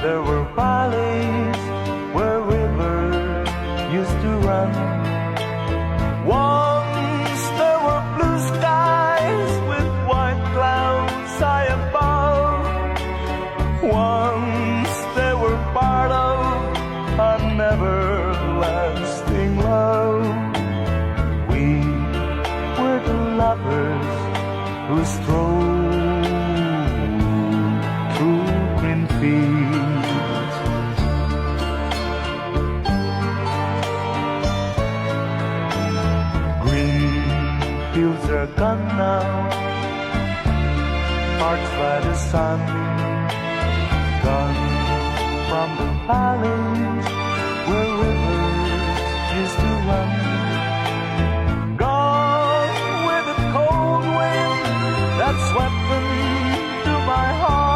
There were valleys where rivers used to run. Once there were blue skies with white clouds high above. Once they were part of an everlasting love. We were the lovers who strolled through green fields. Green fields are gone now, parched by the sun. Gone from the valleys where rivers used to run. Gone with the cold wind that swept into my heart.